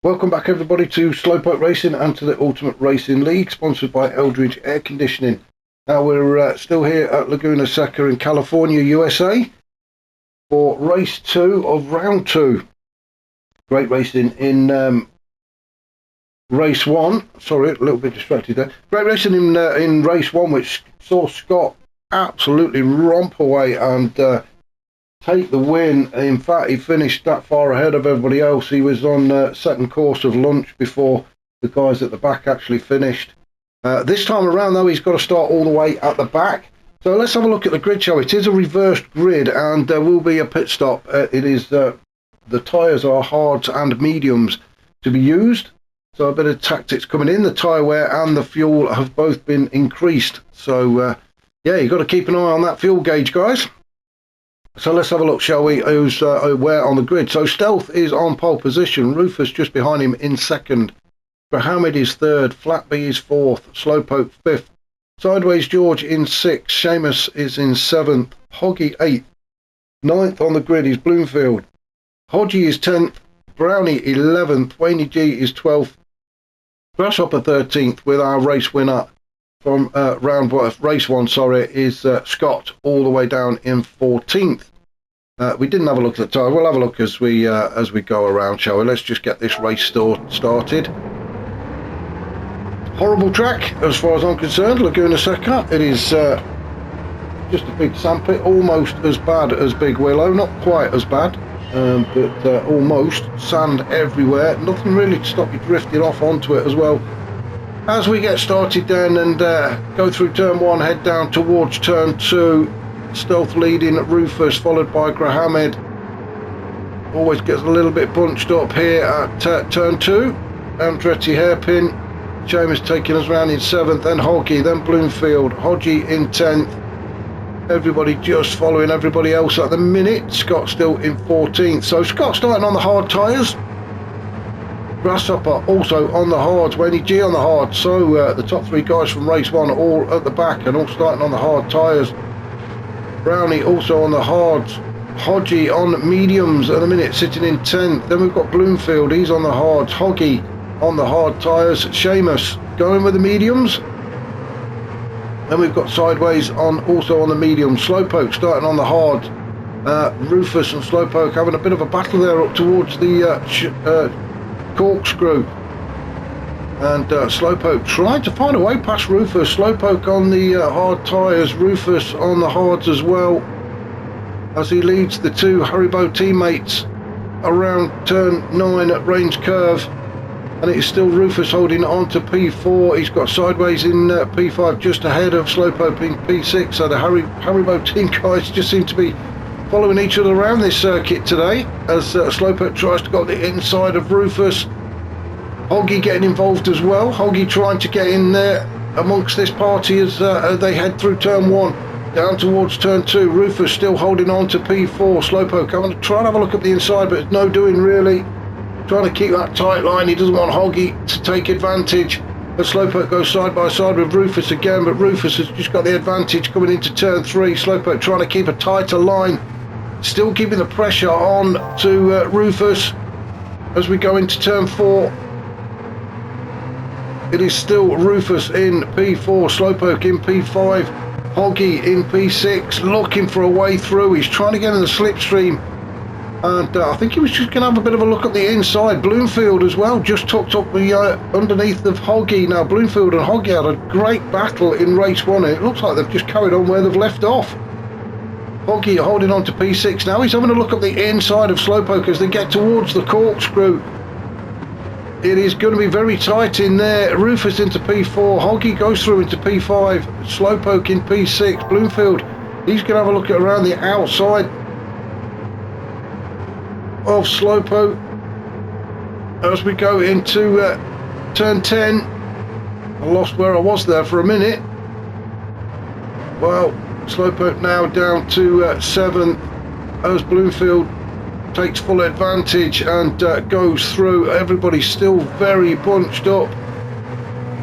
Welcome back everybody to Slowpoke Racing and to the Ultimate Racing League, sponsored by Eldridge Air Conditioning. Now we're still here at Laguna in California, USA for race 2 of round 2. Great racing in race 1. Sorry, a little bit distracted there. Great racing in race 1, which saw Scott absolutely romp away and take the win. In fact, he finished that far ahead of everybody else. He was on second course of lunch before the guys at the back actually finished. This time around, though, he's got to start all the way at the back. So let's have a look at the grid show. It is a reversed grid, and there will be a pit stop. It is the tyres are hards and mediums to be used. So a bit of tactics coming in. The tyre wear and the fuel have both been increased. So yeah, you've got to keep an eye on that fuel gauge, guys. So let's have a look, shall we, who's where on the grid. So Stealth is on pole position, Rufus just behind him in second, Mohammed is third, Flatby is fourth, Slowpoke fifth, Sideways George in sixth, Seamus is in seventh, Hoggy eighth, ninth on the grid is Bloomfield, Hodgie is 10th, Brownie 11th, Wayne G is 12th, Grasshopper 13th with our race winner from race 1, is Scott, all the way down in 14th. We didn't have a look at the tyre. We'll have a look as we go around, shall we? Let's just get this race started. Horrible track, as far as I'm concerned, Laguna Seca. It is just a big sandpit, almost as bad as Big Willow. Not quite as bad, but almost. Sand everywhere. Nothing really to stop you drifting off onto it as well. As we get started then and go through turn 1, head down towards turn 2, Stealth leading Rufus, followed by Grahamed. Always gets a little bit bunched up here at turn 2. Andretti hairpin. Seamus taking us round in 7th, then Hoggy, then Bloomfield, Hodgie in 10th. Everybody just following everybody else at the minute. Scott still in 14th. So Scott starting on the hard tyres. Grasshopper also on the hards, Wayne G on the hard. So the top 3 guys from race 1 all at the back and all starting on the hard tyres. Brownie also on the hards. Hodgie on mediums at the minute, sitting in 10th. Then we've got Bloomfield, he's on the hards. Hoggy on the hard tyres. Seamus going with the mediums. Then we've got Sideways also on the mediums. Slowpoke starting on the hard. Rufus and Slowpoke having a bit of a battle there up towards the corkscrew, and Slowpoke trying to find a way past Rufus. Slowpoke on the hard tyres, Rufus on the hards as well, as he leads the 2 Haribo teammates around turn 9 at range curve, and it is still Rufus holding on to P4. He's got Sideways in P5 just ahead of Slowpoke in P6, so the Haribo team guys just seem to be following each other around this circuit today as Slowpoke tries to go the inside of Rufus. Hoggy getting involved as well. Hoggy trying to get in there amongst this party as they head through turn 1 down towards turn 2. Rufus still holding on to P4. Slowpoke having to try and have a look at the inside, but it's no doing really. Trying to keep that tight line. He doesn't want Hoggy to take advantage. But Slowpoke goes side by side with Rufus again, but Rufus has just got the advantage coming into turn 3. Slowpoke trying to keep a tighter line. Still keeping the pressure on to Rufus as we go into turn 4. It is still Rufus in P4, Slowpoke in P5, Hoggy in P6, looking for a way through. He's trying to get in the slipstream, and I think he was just going to have a bit of a look at the inside. Bloomfield as well, just tucked up the underneath of Hoggy. Now Bloomfield and Hoggy had a great battle in race 1, and it looks like they've just carried on where they've left off. Hoggy holding on to P6 now. He's having a look at the inside of Slowpoke as they get towards the corkscrew. It is going to be very tight in there. Rufus into P4. Hoggy goes through into P5. Slowpoke in P6. Bloomfield, he's going to have a look at around the outside of Slowpoke as we go into turn 10. I lost where I was there for a minute. Well, Slowpoke now down to 7th as Bloomfield takes full advantage and goes through. Everybody's still very bunched up.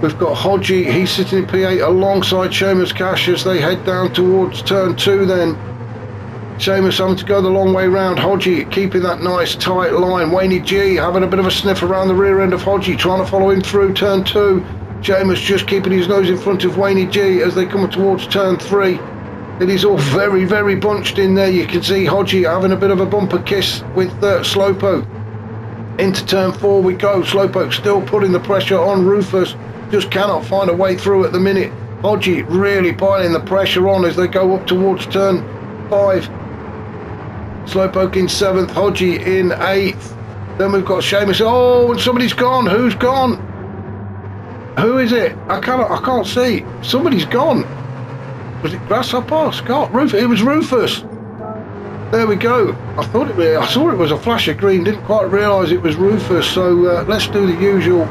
We've got Hodgie, he's sitting in P8 alongside Seamus Cash as they head down towards turn 2 then. Seamus having to go the long way round. Hodgie keeping that nice tight line. Wayne G having a bit of a sniff around the rear end of Hodgie, trying to follow him through turn 2. Seamus just keeping his nose in front of Wayne G as they come towards turn 3. It is all very, very bunched in there. You can see Hodgie having a bit of a bumper kiss with Slowpoke. Into turn 4 we go. Slowpoke still putting the pressure on Rufus. Just cannot find a way through at the minute. Hodgie really piling the pressure on as they go up towards turn 5. Slowpoke in 7th. Hodgie in 8th. Then we've got Seamus. Oh, and somebody's gone. Who's gone? Who is it? I can't see. Somebody's gone. Was it Grasshopper? Scott? Rufus? It was Rufus. There we go. I saw it was a flash of green. Didn't quite realise it was Rufus. So let's do the usual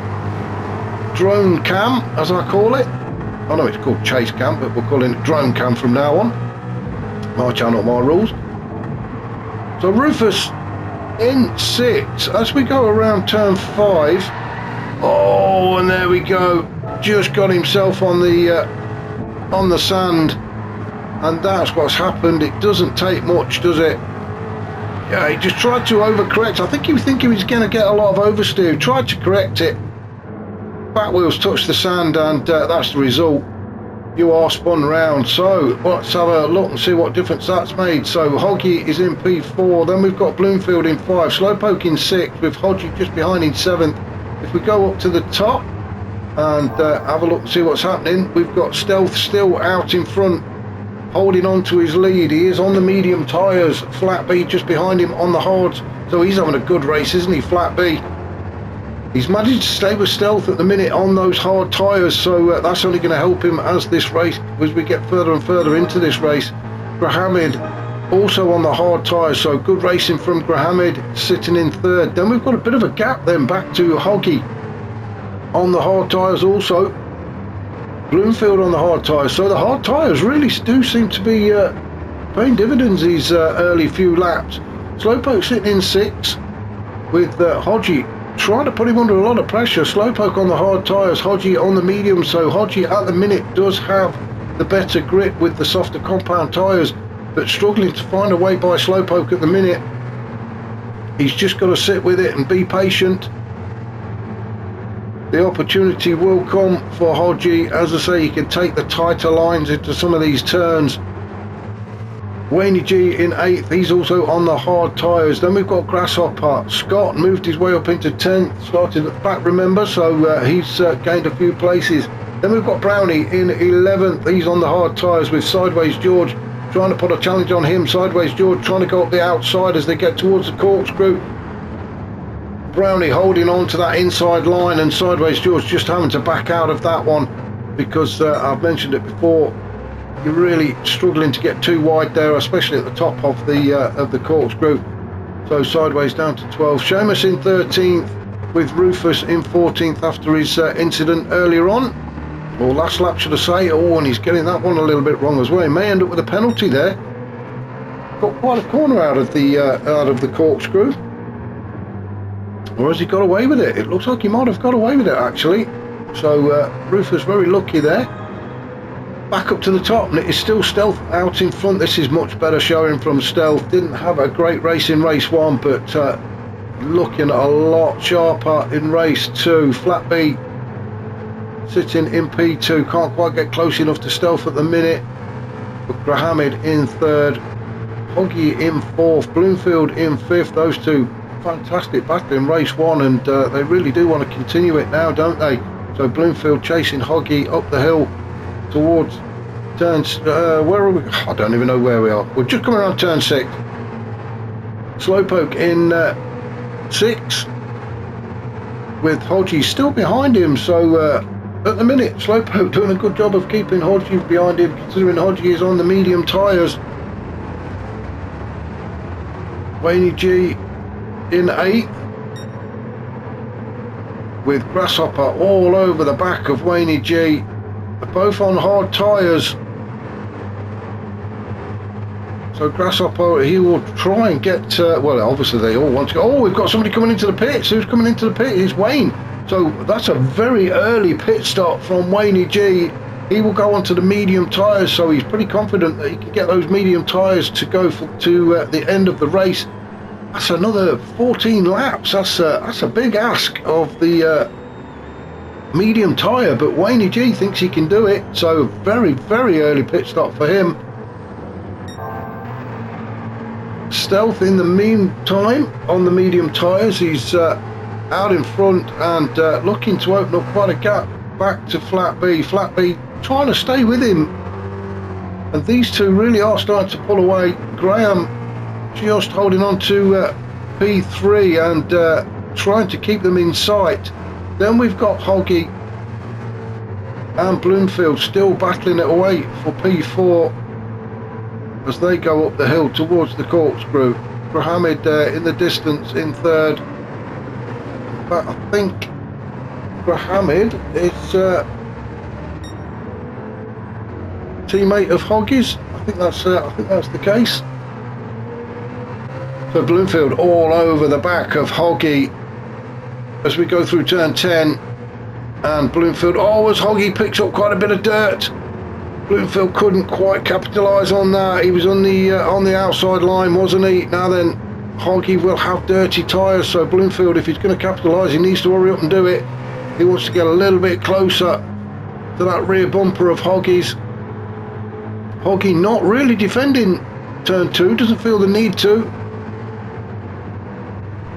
drone cam, as I call it. I know it's called chase cam, but we're calling it drone cam from now on. My channel, my rules. So Rufus in 6 as we go around turn 5. Oh, and there we go. Just got himself on the sand, and that's what's happened. It doesn't take much, does it? Yeah, he just tried to overcorrect. I think he was thinking he was going to get a lot of oversteer. Tried to correct it. Back wheels touched the sand, and that's the result. You are spun round. So let's have a look and see what difference that's made. So Hoggy is in P4. Then we've got Bloomfield in 5. Slowpoke in 6 with Hodgie just behind in 7th. If we go up to the top and have a look and see what's happening, we've got Stealth still out in front, holding on to his lead. He is on the medium tyres. Flat B just behind him on the hards, so he's having a good race, isn't he, Flat B? He's managed to stay with Stealth at the minute on those hard tyres, so that's only going to help him as we get further and further into this race. Grahamid also on the hard tyres, so good racing from Grahamid, sitting in 3rd. Then we've got a bit of a gap then back to Hoggy on the hard tyres also. Bloomfield on the hard tyres, so the hard tyres really do seem to be paying dividends these early few laps. Slowpoke sitting in 6 with Hodgie trying to put him under a lot of pressure. Slowpoke on the hard tyres, Hodgie on the medium, so Hodgie at the minute does have the better grip with the softer compound tyres, but struggling to find a way by Slowpoke at the minute. He's just got to sit with it and be patient. The opportunity will come for Hodgie. As I say, he can take the tighter lines into some of these turns. Wayne G in 8th, he's also on the hard tyres. Then we've got Grasshopper. Scott moved his way up into 10th, started at the back, remember, so he's gained a few places. Then we've got Brownie in 11th, he's on the hard tyres with Sideways George trying to put a challenge on him. Sideways George trying to go up the outside as they get towards the corkscrew. Brownie holding on to that inside line, and Sideways George just having to back out of that one because I've mentioned it before, you're really struggling to get too wide there, especially at the top of the corkscrew. So Sideways down to 12. Seamus in 13th with Rufus in 14th after his incident earlier on, or last lap should I say. Oh, and he's getting that one a little bit wrong as well. He may end up with a penalty there. Got quite a corner out of the corkscrew. Or has he got away with it? It looks like he might have got away with it actually. So Rufus very lucky there. Back up to the top, and it is still Stealth out in front. This is much better showing from Stealth. Didn't have a great race in race 1, but looking a lot sharper in race 2. Flat B sitting in P2, can't quite get close enough to Stealth at the minute. But Grahamid in 3rd, Hoggy in 4th, Bloomfield in 5th. Those two fantastic battle in race 1, and they really do want to continue it now, don't they? So Bloomfield chasing Hoggy up the hill towards turns, where are we? I don't even know where we are. We're just coming around turn 6. Slowpoke in 6 with Hodgie still behind him, so at the minute Slowpoke doing a good job of keeping Hodgie behind him, considering Hodgie is on the medium tyres. Wayne G in 8th with Grasshopper all over the back of Wayne G. They're both on hard tyres, so Grasshopper, he will try and get well, obviously they all want to go. Oh, we've got somebody coming into the pits. Who's coming into the pit? It's Wayne. So that's a very early pit stop from Wayne G He will go onto the medium tyres, so he's pretty confident that he can get those medium tyres to go to the end of the race. That's another 14 laps. That's a big ask of the medium tyre, but Wayne G thinks he can do it, so very, very early pit stop for him. Stealth in the meantime on the medium tyres, he's out in front and looking to open up quite a gap back to Flat B. Flat B trying to stay with him, and these two really are starting to pull away. Graham just holding on to P3 and trying to keep them in sight. Then we've got Hoggy and Bloomfield still battling it away for P4 as they go up the hill towards the corkscrew. Mohammed in the distance in third, but I think Mohammed is teammate of Hoggy's. I think that's the case. So Bloomfield all over the back of Hoggy as we go through turn 10, and Bloomfield, as Hoggy picks up quite a bit of dirt. Bloomfield couldn't quite capitalise on that. He was on the outside line, wasn't he? Now then, Hoggy will have dirty tyres, so Bloomfield, if he's going to capitalise, he needs to hurry up and do it. He wants to get a little bit closer to that rear bumper of Hoggy's. Hoggy not really defending turn 2, doesn't feel the need to.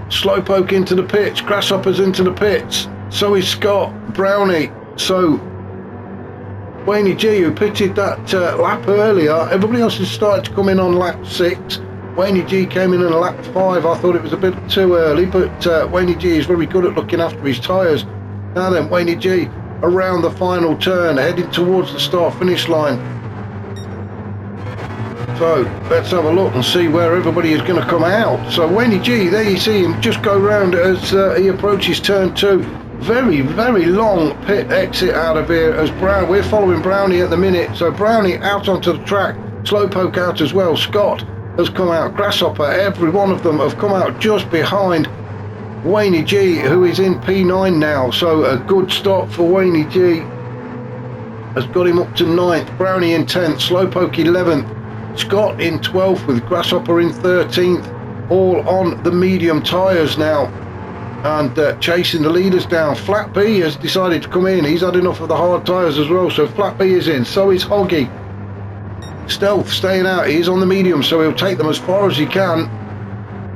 Slowpoke into the pits, Grasshoppers into the pits, so is Scott, Brownie. So Wayne G, who pitted that lap earlier, everybody else has started to come in on lap 6. Wayne G came in on lap 5. I thought it was a bit too early, but Wayne G is very good at looking after his tyres. Now then, Wayne G around the final turn, heading towards the start finish line. So let's have a look and see where everybody is going to come out. So Wayne G, there you see him just go round as he approaches turn 2. Very, very long pit exit out of here as we're following Brownie at the minute. So Brownie out onto the track, Slowpoke out as well. Scott has come out, Grasshopper, every one of them have come out just behind Wayne G, who is in P9 now. So a good stop for Wayne G. Has got him up to 9th, Brownie in 10th, Slowpoke 11th. Scott in 12th with Grasshopper in 13th, all on the medium tyres now and chasing the leaders down. Flat B has decided to come in, he's had enough of the hard tyres as well, so Flat B is in, so is Hoggy. Stealth staying out, he's on the medium, so he'll take them as far as he can.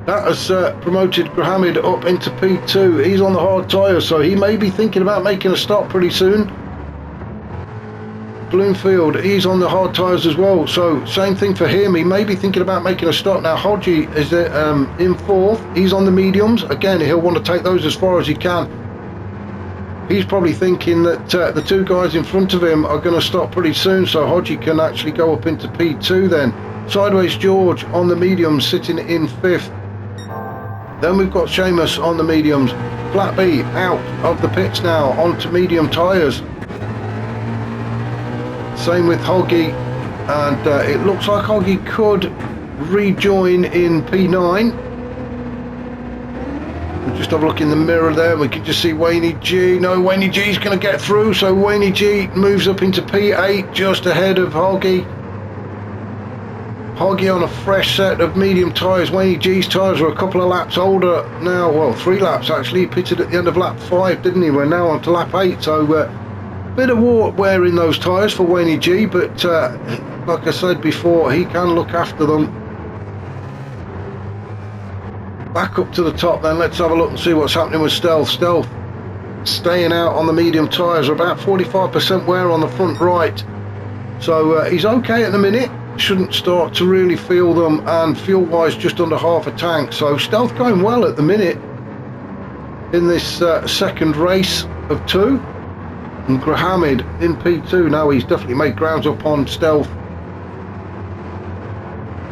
That has promoted Mohammed up into P2, he's on the hard tyres, so he may be thinking about making a stop pretty soon. Bloomfield, he's on the hard tyres as well, so same thing for him, he may be thinking about making a stop. Now Hodgie is in 4th, he's on the mediums, again he'll want to take those as far as he can. He's probably thinking that the two guys in front of him are going to stop pretty soon, so Hodgie can actually go up into P2 then. Sideways George on the mediums sitting in 5th. Then we've got Seamus on the mediums. Flat B out of the pits now onto medium tyres. Same with Hoggy, and it looks like Hoggy could rejoin in P9. We'll just have a look in the mirror there, we can just see Wayne G. No, Wayne G's going to get through, so Wayne G moves up into P8 just ahead of Hoggy. Hoggy on a fresh set of medium tyres. Wayne G's tyres are a couple of laps older now, well 3 laps actually. He pitted at the end of lap 5, didn't he? We're now on to lap 8, so bit of wear in those tyres for Wayne G, but like I said before, he can look after them. Back up to the top then, let's have a look and see what's happening with Stealth. Stealth staying out on the medium tyres, about 45% wear on the front right. So he's okay at the minute, shouldn't start to really feel them, and fuel wise just under half a tank. So Stealth going well at the minute in this second race of 2. And Mohammed in P2 now, he's definitely made grounds up on Stealth.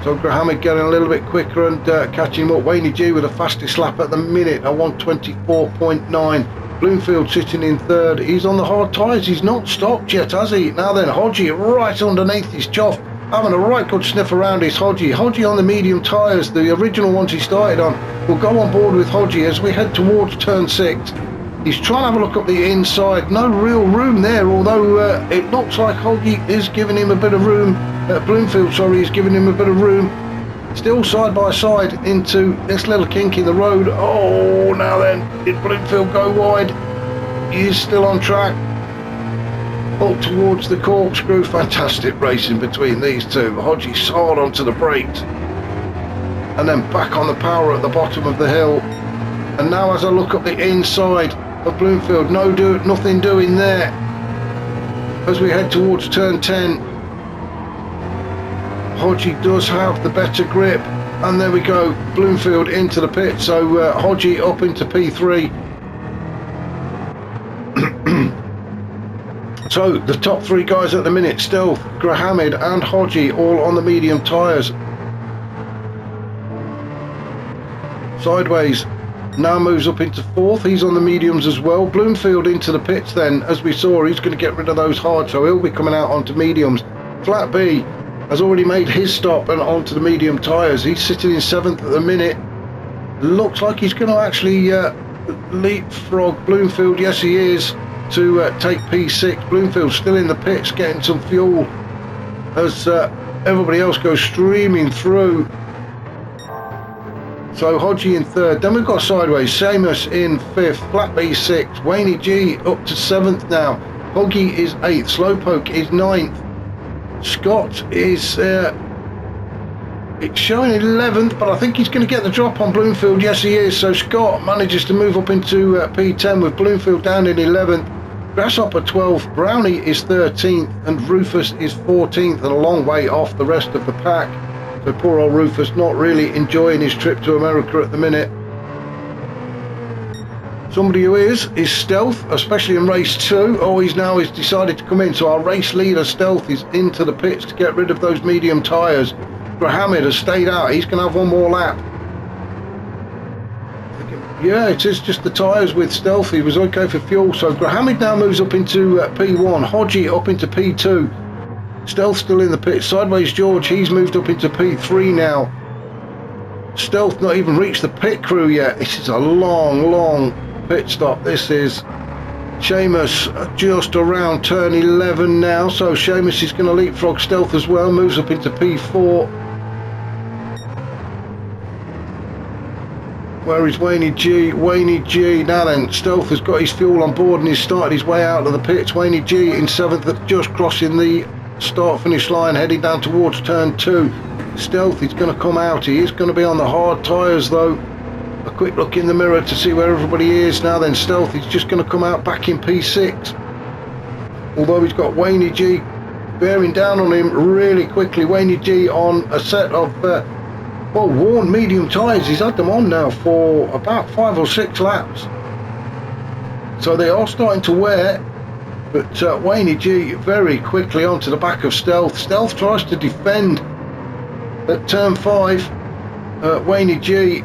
So Mohammed getting a little bit quicker and catching him up. Wayne G with the fastest lap at the minute, a 1:24.9. Bloomfield sitting in 3rd, he's on the hard tyres, he's not stopped yet, has he? Now then, Hodgie right underneath his choff, having a right good sniff around his Hodgie. Hodgie on the medium tyres, the original ones he started on, will go on board with Hodgie as we head towards turn 6. He's trying to have a look up the inside. No real room there, although it looks like Hoggy is giving him a bit of room. Bloomfield, sorry, is giving him a bit of room. Still side by side into this little kink in the road. Oh, now then, did Bloomfield go wide? He is still on track. Up towards the corkscrew. Fantastic racing between these two. Hodgie's hard onto the brakes. And then back on the power at the bottom of the hill. And now as I look up the inside of Bloomfield, nothing doing there. As we head towards turn 10, Hodgie does have the better grip. And there we go, Bloomfield into the pit. So Hodgie up into P3. So the top three guys at the minute, Stealth, Grahamid and Hodgie, all on the medium tyres. Sideways now moves up into fourth. He's on the mediums as well. Bloomfield into the pits then. As we saw, he's going to get rid of those hard, so he'll be coming out onto mediums. Flat B has already made his stop and onto the medium tyres. He's sitting in seventh at the minute. Looks like he's going to actually leapfrog Bloomfield. Yes, he is, to take P6. Bloomfield still in the pits getting some fuel as everybody else goes streaming through. So Hodgie in third. Then we've got sideways, Seamus in fifth, Flat B sixth, Wayne G up to seventh now. Hoggy is eighth, Slowpoke is ninth. Scott is it's showing 11th, but I think he's going to get the drop on Bloomfield. Yes, he is. So Scott manages to move up into P10 with Bloomfield down in 11th. Grasshopper 12th, Brownie is 13th, and Rufus is 14th, and a long way off the rest of the pack. So poor old Rufus not really enjoying his trip to America at the minute. Somebody who is Stealth, especially in race 2. Oh, he's decided to come in. So our race leader, Stealth, is into the pits to get rid of those medium tyres. Grahamid has stayed out. He's going to have one more lap. Yeah, it is just the tyres with Stealth. He was okay for fuel. So Grahamid now moves up into P1. Hodgie up into P2. Stealth still in the pit. Sideways George, he's moved up into P3 now. Stealth not even reached the pit crew yet. This is a long pit stop. This is Seamus just around turn 11 now. So Seamus is going to leapfrog Stealth as well. Moves up into P4. Where is Wayne G? Wayne G. Now then, Stealth has got his fuel on board and he's started his way out of the pits. Wayne G in 7th, just crossing the start finish line, heading down towards turn 2. Stealth is going to come out. He is going to be on the hard tyres though. A quick look in the mirror to see where everybody is. Now then, Stealth is just going to come out back in P6. Although he's got Wayne G bearing down on him really quickly. Wayne G on a set of worn medium tyres. He's had them on now for about 5 or 6 laps. So they are starting to wear. But Wayne G very quickly onto the back of Stealth. Stealth tries to defend at turn 5. Wayne G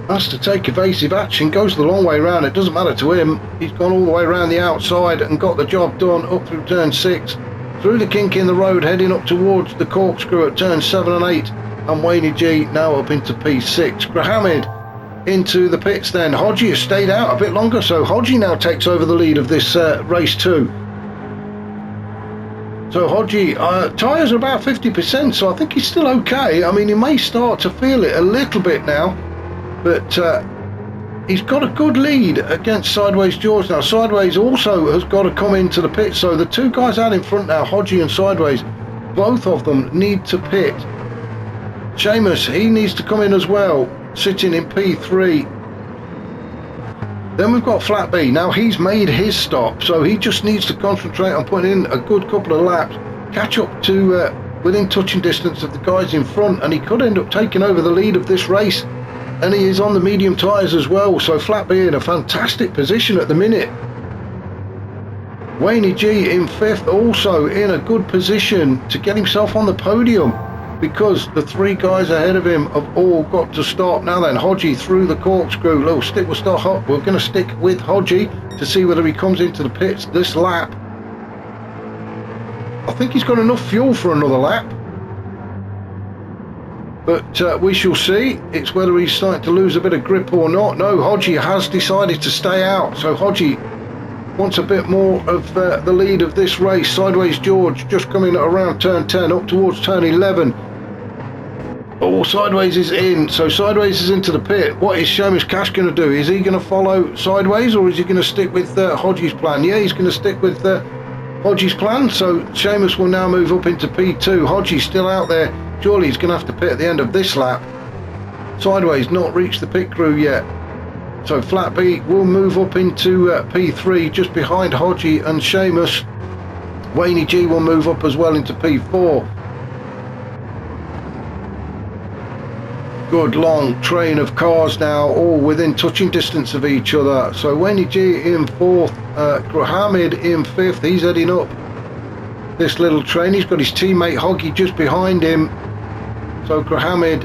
has to take evasive action, goes the long way around. It doesn't matter to him. He's gone all the way around the outside and got the job done up through turn 6. Through the kink in the road, heading up towards the corkscrew at turn 7 and 8. And Wayne G now up into P6. Grahamid into the pits then. Hodgie has stayed out a bit longer, so Hodgie now takes over the lead of this race 2. So Hodgie, tyres are about 50%, so I think he's still okay. I mean, he may start to feel it a little bit now, but he's got a good lead against Sideways George now. Sideways also has got to come into the pit, so the two guys out in front now, Hodgie and Sideways, both of them need to pit. Seamus, he needs to come in as well, sitting in P3. Then we've got Flat B. Now he's made his stop, so he just needs to concentrate on putting in a good couple of laps, catch up to within touching distance of the guys in front, and he could end up taking over the lead of this race. And he is on the medium tyres as well, so Flat B in a fantastic position at the minute. Wayne G in 5th, also in a good position to get himself on the podium, because the 3 guys ahead of him have all got to stop. Now then, Hodgie through the corkscrew. We're going to stick with Hodgie to see whether he comes into the pits this lap. I think he's got enough fuel for another lap. But we shall see. It's whether he's starting to lose a bit of grip or not. No, Hodgie has decided to stay out. So Hodgie wants a bit more of the lead of this race. Sideways George just coming around turn 10 up towards turn 11. Oh, Sideways is in. So Sideways is into the pit. What is Seamus Cash going to do? Is he going to follow Sideways, or is he going to stick with Hodgie's plan? Yeah, he's going to stick with Hodgie's plan. So Seamus will now move up into P2. Hodgie's still out there. Surely he's going to have to pit at the end of this lap. Sideways not reached the pit crew yet. So Flat B will move up into P3 just behind Hodgie and Seamus. Wayne G will move up as well into P4. Good long train of cars now, all within touching distance of each other. So Wayne G in 4th, Grahamid in 5th, he's heading up this little train. He's got his teammate Hoggy just behind him. So Grahamid,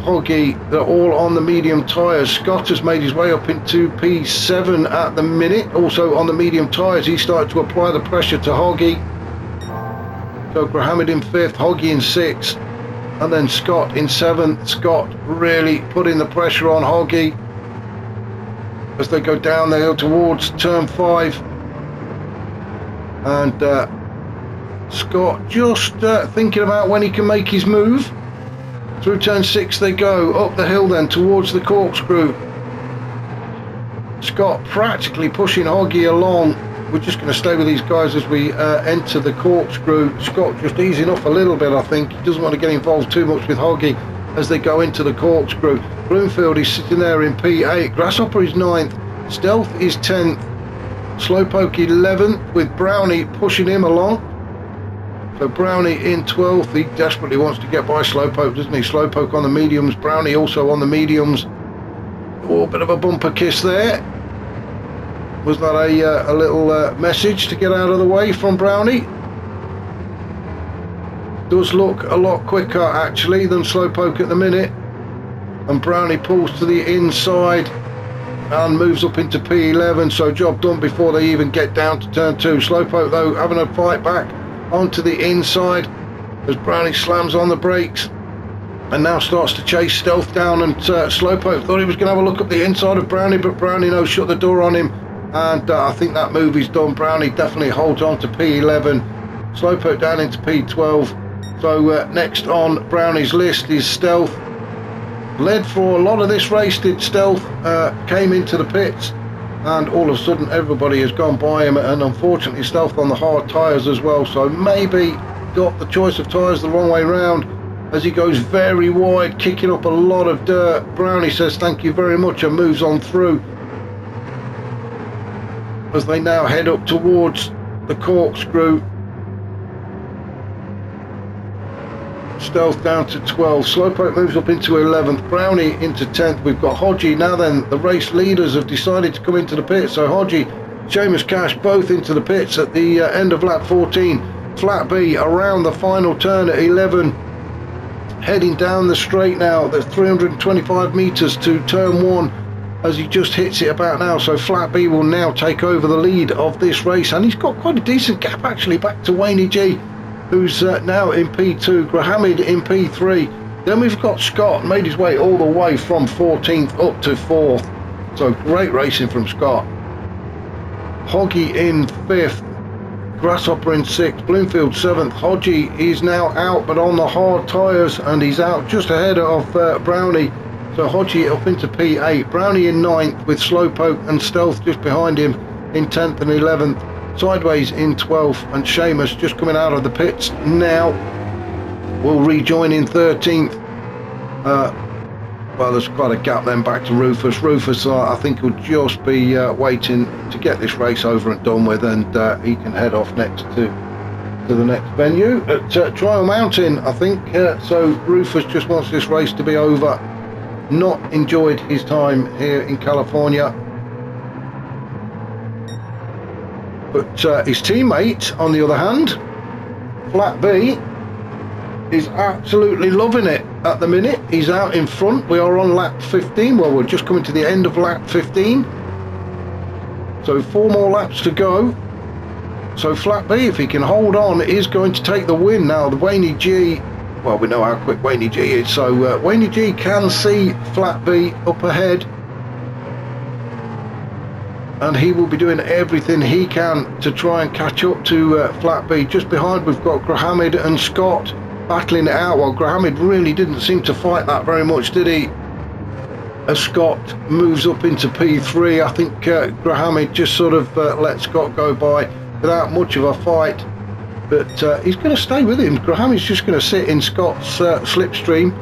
Hoggy, they're all on the medium tyres. Scott has made his way up into P7 at the minute. Also on the medium tyres, he started to apply the pressure to Hoggy. So Grahamid in 5th, Hoggy in 6th, and then Scott in 7th. Scott really putting the pressure on Hoggy as they go down the hill towards turn 5. And Scott just thinking about when he can make his move. Through turn 6 they go, up the hill then towards the corkscrew. Scott practically pushing Hoggy along. We're just going to stay with these guys as we enter the corkscrew. Scott just easing off a little bit, I think. He doesn't want to get involved too much with Hoggy as they go into the corkscrew. Bloomfield is sitting there in P8. Grasshopper is 9th. Stealth is 10th. Slowpoke 11th with Brownie pushing him along. So Brownie in 12th, he desperately wants to get by Slowpoke, doesn't he? Slowpoke on the mediums, Brownie also on the mediums. Oh, bit of a bumper kiss there. Was that a little message to get out of the way from Brownie? Does look a lot quicker actually than Slowpoke at the minute. And Brownie pulls to the inside and moves up into P11, so job done before they even get down to turn 2. Slowpoke though having a fight back onto the inside as Brownie slams on the brakes and now starts to chase Stealth down. And Slowpoke thought he was going to have a look up the inside of Brownie, but Brownie shut the door on him, and I think that move is done. Brownie definitely holds on to P11, Slowpoke down into P12. So next on Brownie's list is Stealth. Led for a lot of this race did Stealth, came into the pits, and all of a sudden everybody has gone by him, and unfortunately Stealth on the hard tyres as well, so maybe got the choice of tyres the wrong way round as he goes very wide, kicking up a lot of dirt. Brownie says thank you very much and moves on through as they now head up towards the corkscrew. Stealth down to 12, Slowpoke moves up into 11th, Brownie into 10th. We've got Hodgie now. Then the race leaders have decided to come into the pits, so Hodgie, Seamus Cash both into the pits at the end of lap 14. Flat B around the final turn at 11, heading down the straight now. There's 325 metres to turn 1 as he just hits it about now, so Flat B will now take over the lead of this race, and he's got quite a decent gap actually back to Wayne G, who's now in P2, Grahamid in P3. Then we've got Scott, made his way all the way from 14th up to 4th. So great racing from Scott. Hoggy in 5th, Grasshopper in 6th, Bloomfield 7th. Hodgie is now out but on the hard tyres, and he's out just ahead of Brownie. So Hodgie up into P8, Brownie in 9th with Slowpoke and Stealth just behind him in 10th and 11th. Sideways in 12th, and Seamus just coming out of the pits now will rejoin in 13th. Well, there's quite a gap then back to Rufus. Rufus I think will just be waiting to get this race over and done with, and he can head off next to the next venue at Trial Mountain, I think. So Rufus just wants this race to be over, not enjoyed his time here in California. But his teammate, on the other hand, Flat B, is absolutely loving it at the minute. He's out in front. We are on lap 15. Well, we're just coming to the end of lap 15. So 4 more laps to go. So Flat B, if he can hold on, is going to take the win now. The Wayne G well, we know how quick Wayne G is, so Wayne G can see Flat B up ahead, and he will be doing everything he can to try and catch up to Flat B. Just behind we've got Grahamid and Scott battling it out. Well, Grahamid really didn't seem to fight that very much, did he? As Scott moves up into P3, I think Grahamid just sort of let Scott go by without much of a fight. But he's going to stay with him. Grahamid's just going to sit in Scott's slipstream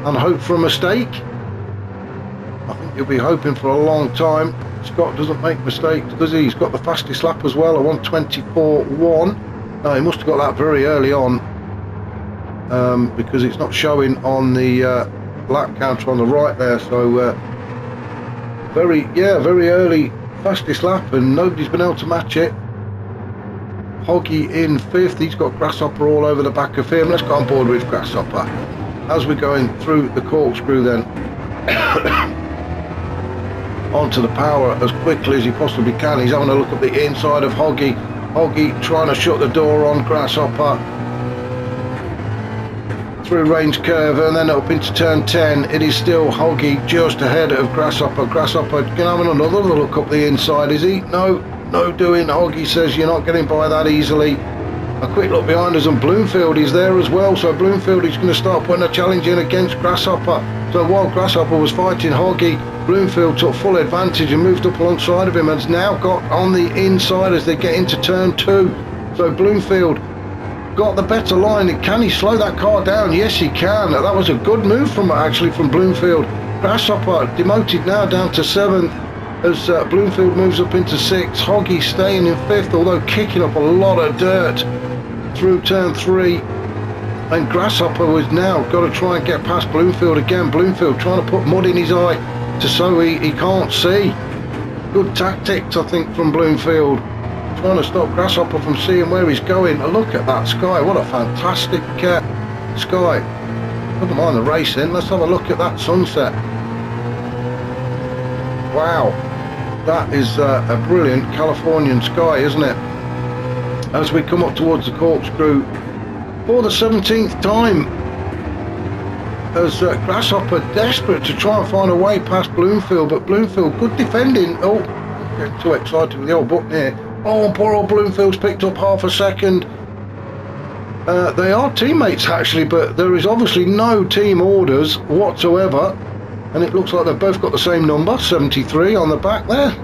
and hope for a mistake. I think he'll be hoping for a long time. Scott doesn't make mistakes, does he? He's got the fastest lap as well, a 1:24.1. No, he must have got that very early on, because it's not showing on the lap counter on the right there. So very early fastest lap, and nobody's been able to match it. Hoggy in 5th. He's got Grasshopper all over the back of him. Let's go on board with Grasshopper as we're going through the corkscrew then. Onto the power as quickly as he possibly can. He's having a look at the inside of Hoggy. Hoggy trying to shut the door on Grasshopper through range curve, and then up into turn 10. It is still Hoggy just ahead of Grasshopper. Grasshopper can have another look up the inside, is he? No doing. Hoggy says you're not getting by that easily. A quick look behind us, and Bloomfield is there as well, so Bloomfield is going to start putting a challenge in against Grasshopper. So while Grasshopper was fighting Hoggy, Bloomfield took full advantage and moved up alongside of him, and has now got on the inside as they get into turn 2. So Bloomfield got the better line. Can he slow that car down? Yes, he can. That was a good move from Bloomfield. Grasshopper demoted now down to 7th as Bloomfield moves up into 6th. Hoggy staying in 5th, although kicking up a lot of dirt through turn 3. And Grasshopper was now got to try and get past Bloomfield again. Bloomfield trying to put mud in his eye so he can't see. Good tactics, I think, from Bloomfield, trying to stop Grasshopper from seeing where he's going. A look at that sky. What a fantastic sky. Wouldn't mind the racing. Let's have a look at that sunset. Wow, that is a brilliant Californian sky, isn't it? As we come up towards the corkscrew for the 17th time, as Grasshopper desperate to try and find a way past Bloomfield, but Bloomfield good defending. Oh, getting too excited with the old book here. Oh, poor old Bloomfield's picked up half a second. They are teammates actually, but there is obviously no team orders whatsoever, and it looks like they've both got the same number, 73 on the back there.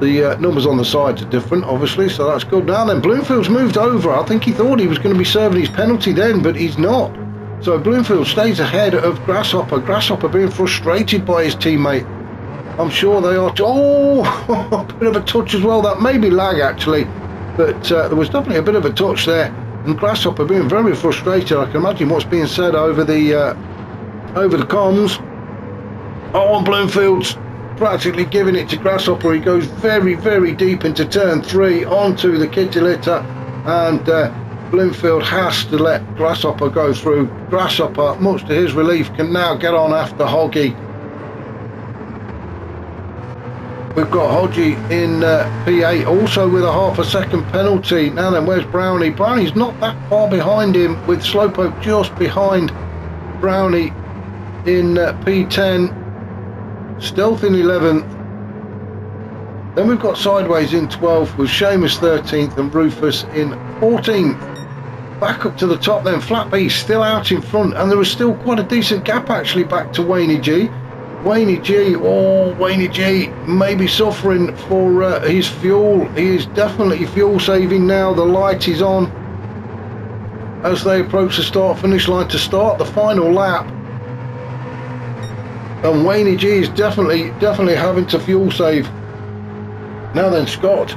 The numbers on the sides are different, obviously, so that's good. Now then, Bloomfield's moved over. I think he thought he was going to be serving his penalty then, but he's not. So Bloomfield stays ahead of Grasshopper. Grasshopper being frustrated by his teammate. I'm sure they are. Oh, a bit of a touch as well. That may be lag actually, but there was definitely a bit of a touch there. And Grasshopper being very frustrated. I can imagine what's being said over the comms. Oh, and Bloomfield's practically giving it to Grasshopper. He goes very, very deep into turn 3 onto the kitty litter, and Bloomfield has to let Grasshopper go through. Grasshopper, much to his relief, can now get on after Hoggy. We've got Hodgie in P8 also with a half a second penalty. Now then, where's Brownie? Brownie's not that far behind him, with Slowpoke just behind Brownie in P10. Stealth in 11th. Then we've got Sideways in 12th with Seamus 13th and Rufus in 14th. Back up to the top then, Flat B still out in front, and there is still quite a decent gap actually back to Wayne G. Wayne G may be suffering for his fuel. He is definitely fuel saving now. The light is on as they approach the start finish line to start the final lap. And Wayne G is definitely having to fuel save. Now then, Scott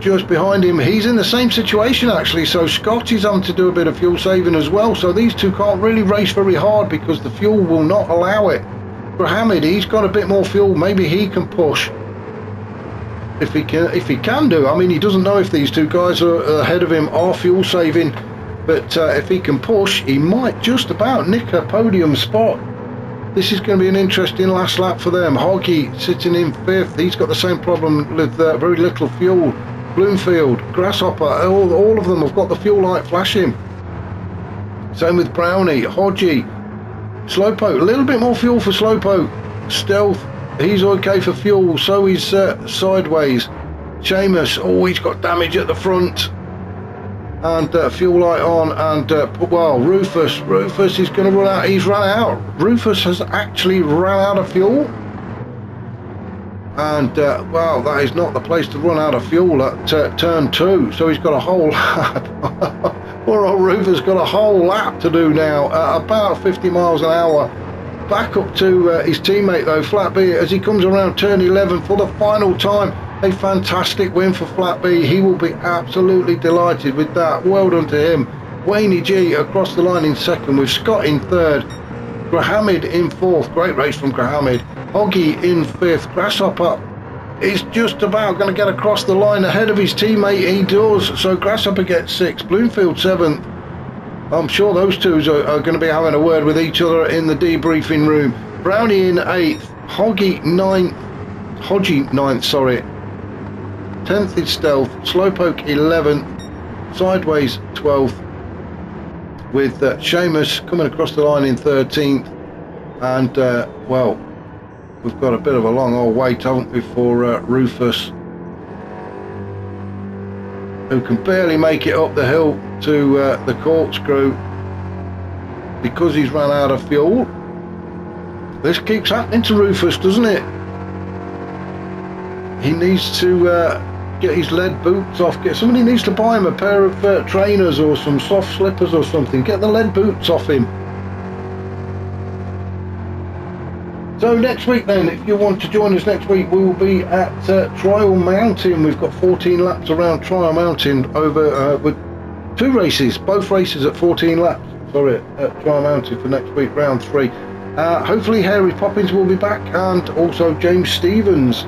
just behind him, he's in the same situation actually, so Scott is having to do a bit of fuel saving as well, so these two can't really race very hard because the fuel will not allow it. For Hamid, he's got a bit more fuel, maybe he can push if he can do. I mean, he doesn't know if these two guys are ahead of him are fuel saving, but if he can push, he might just about nick a podium spot. This is going to be an interesting last lap for them. Hoggy sitting in 5th. He's got the same problem with very little fuel. Bloomfield, Grasshopper, all of them have got the fuel light flashing. Same with Brownie, Hodgie, Slowpoke, a little bit more fuel for Slowpoke. Stealth, he's okay for fuel, so he's Sideways. Seamus, oh, he's got damage at the front. And fuel light on, and well, Rufus is going to run out. He's run out. Rufus has actually run out of fuel. And well, that is not the place to run out of fuel at turn 2. So he's got a whole lap. Poor old Rufus got a whole lap to do now at about 50 miles an hour. Back up to his teammate though, Flat B, as he comes around turn 11 for the final time. A fantastic win for Flat B. He will be absolutely delighted with that. Well done to him. Wayne G across the line in second, with Scott in third. Grahamid in fourth. Great race from Grahamid. Hoggy in fifth. Grasshopper is just about going to get across the line ahead of his teammate. He does. So Grasshopper gets sixth. Bloomfield seventh. I'm sure those two are going to be having a word with each other in the debriefing room. Brownie in eighth. Hodgie ninth, sorry. 10th is Stealth. Slowpoke 11th. Sideways 12th. With Seamus coming across the line in 13th. And well, we've got a bit of a long old wait, haven't we, for Rufus, who can barely make it up the hill to the corkscrew because he's run out of fuel. This keeps happening to Rufus, doesn't it? He needs to get his lead boots off. Somebody needs to buy him a pair of trainers or some soft slippers or something. Get the lead boots off him. So next week then, if you want to join us next week, we will be at Trial Mountain. We've got 14 laps around Trial Mountain over with 2 races, both races at 14 laps. Sorry, at Trial Mountain for next week, round 3. Hopefully Harry Poppins will be back, and also James Stevens.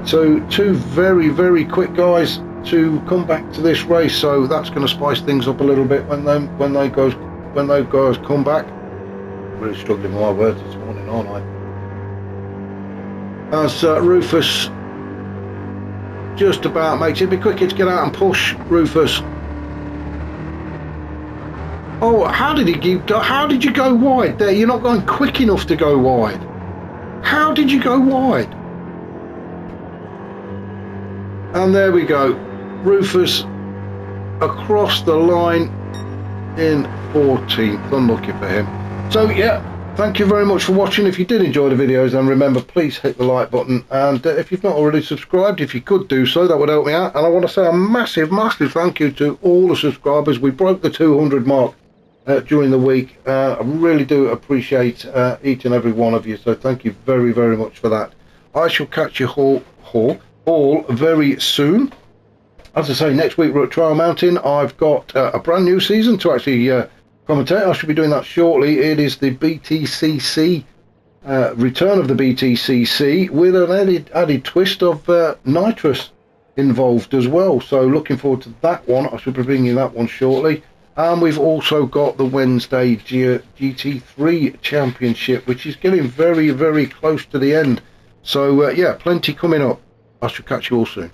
So 2 very, very quick guys to come back to this race. So that's going to spice things up a little bit when those guys come back. Really struggling with my words this morning, aren't I? As Rufus just about makes it. Be quicker to get out and push Rufus. Oh, how did you go wide there? You're not going quick enough to go wide. How did you go wide? And there we go. Rufus across the line in 14th. Unlucky for him. So yeah, thank you very much for watching. If you did enjoy the videos, then remember, please hit the like button, and if you've not already subscribed, if you could do so, that would help me out. And I want to say a massive thank you to all the subscribers. We broke the 200 mark during the week. I really do appreciate each and every one of you, so thank you very, very much for that. I shall catch you all very soon. As I say, next week we're at Trial Mountain. I've got a brand new season to actually commentate. I should be doing that shortly. It is the BTCC, return of the BTCC, with an added twist of nitrous involved as well. So looking forward to that one. I should be bringing that one shortly. And we've also got the Wednesday GT3 Championship, which is getting very, very close to the end. So yeah, plenty coming up. I shall catch you all soon.